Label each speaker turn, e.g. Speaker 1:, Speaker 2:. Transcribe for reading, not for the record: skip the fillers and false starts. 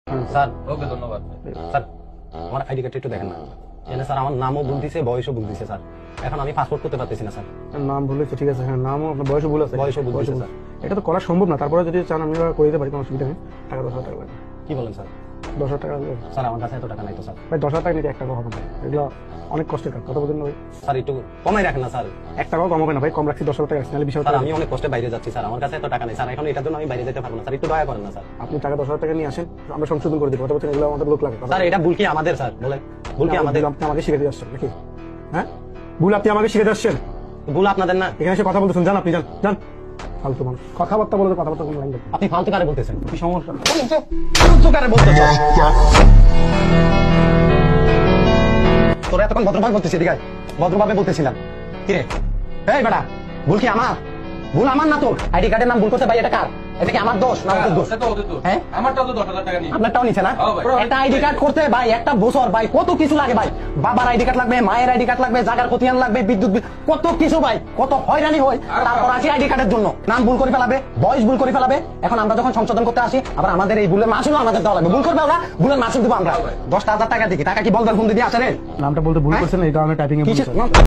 Speaker 1: Sir
Speaker 2: okay ধন্যবাদ।
Speaker 1: Sir আমার ID কার্ডটা একটু দেখেন না। এনে স্যার আমার নামও ভুল দিছে, বয়সও ভুল দিছে স্যার। এখন আমি পাসপোর্ট করতে পারতেছি না স্যার।
Speaker 3: নাম ভুল হয়েছে, ঠিক আছে, হ্যাঁ নামও আপনার বয়সও ভুল আছে,
Speaker 1: বয়সও ভুল আছে, স্যার।
Speaker 3: এটা তো করা সম্ভব না, তারপরে যদি চান আমি করে দিতে পারি, কোনো অসুবিধা নেই। টাকা 10,000 টাকা লাগবে।
Speaker 1: কি বলেন স্যার?
Speaker 3: 10,000 টাকা লাগবে
Speaker 1: স্যার আমার কাছে এত টাকা নাই তো স্যার।
Speaker 3: ভাই, 10,000 টাকা নিতে 1 টাকা হবে না, এগুলো অনেক কষ্টের কাজ, কথা বলছেন না ভাই?
Speaker 1: স্যার একটু কমাই রাখেন না স্যার।
Speaker 3: 1 টাকাও কম হবে না ভাই, কম রাখছি, 10,000 টাকা রাখছি, নাহলে 20,000
Speaker 1: স্যার
Speaker 3: টাকা।
Speaker 1: আমি অনেক কষ্টে বাইরে যাচ্ছি স্যার, আমার কাছে এত টাকা নেই স্যার। এখন এটার জন্য আমি বাইরে যেতে পারবো না স্যার, একটু দয়া করেন না স্যার।
Speaker 3: আপনি টাকা 10,000 টাকা নিয়ে আসেন, আমরা সংশোধন করে দেবো, কথা বলছেন, এগুলো আমাদের লোক লাগে।
Speaker 1: স্যার এটা ভুল কি আমাদের স্যার? বলেন ভুল কি আমাদের?
Speaker 3: আপনি আমাকে শিখে দিয়ে আসছেন নাকি? হ্যাঁ, ভুল আপনি আমাকে শিখে দিয়ে আসছেন,
Speaker 1: ভুল আপনাদের না।
Speaker 3: এখানে এসে কথা বলতেছেন, যান আপনি, যান যান। ফালতু মানুষ, কথাবার্তা বলে, কথাবার্তা কোনো লাইন দেবেন।
Speaker 1: আপনি ফালতু কারে বলতেছেন?
Speaker 3: কি সমস্যা?
Speaker 1: ফালতু কারে বলতেছেন? তোরা এতক্ষণ ভদ্রভাবে বলতেছি, ঠিক আছে? ভদ্রভাবে বলতেছিলাম। কিরে এই বেটা, ভুল কি আমার? ভুল আমার না তোর? আইডি কার্ডের নাম ভুল করতে ভাই, এটা কার? এটা কি আমার দোষ না ওদের দোষ?
Speaker 2: সেটা ওদের দোষ।
Speaker 1: হ্যাঁ?
Speaker 2: আমারটাও তো 10,000 টাকা নিয়ে।
Speaker 1: আপনারটাও নিচ্ছে না?
Speaker 2: হ্যাঁ ভাই।
Speaker 1: একটা আইডি কার্ড করতে ভাই একটা বছর ভাই কত কিছু লাগে ভাই। বাবার আইডি কার্ড লাগবে, মায়ের আইডি কার্ড লাগবে, জায়গার খতিয়ান লাগবে, বিদ্যুৎ বিল, কত কিছু ভাই, কত হয়রানি হয়। তারপর আসি আইডি কার্ডের জন্য নাম ভুল করে ফেলাবে, বয়স ভুল করে ফেলাবে। এখন আমরা যখন সংশোধন করতে আসি, আবার আমাদের এই ভুলের মাসুল আমাদের দেওয়া লাগবে। ভুল করবে ওরা, ভুলের মাসুল দিব আমরা। 10,000 টাকা দিকে টাকা কি বলবেন ফোন দিয়ে আসে রে?
Speaker 3: নামটা বলতে ভুল করছেন, এই কারণে টাইপিং এ ভুল
Speaker 1: কিসের
Speaker 3: হয়েছে।
Speaker 1: নাম?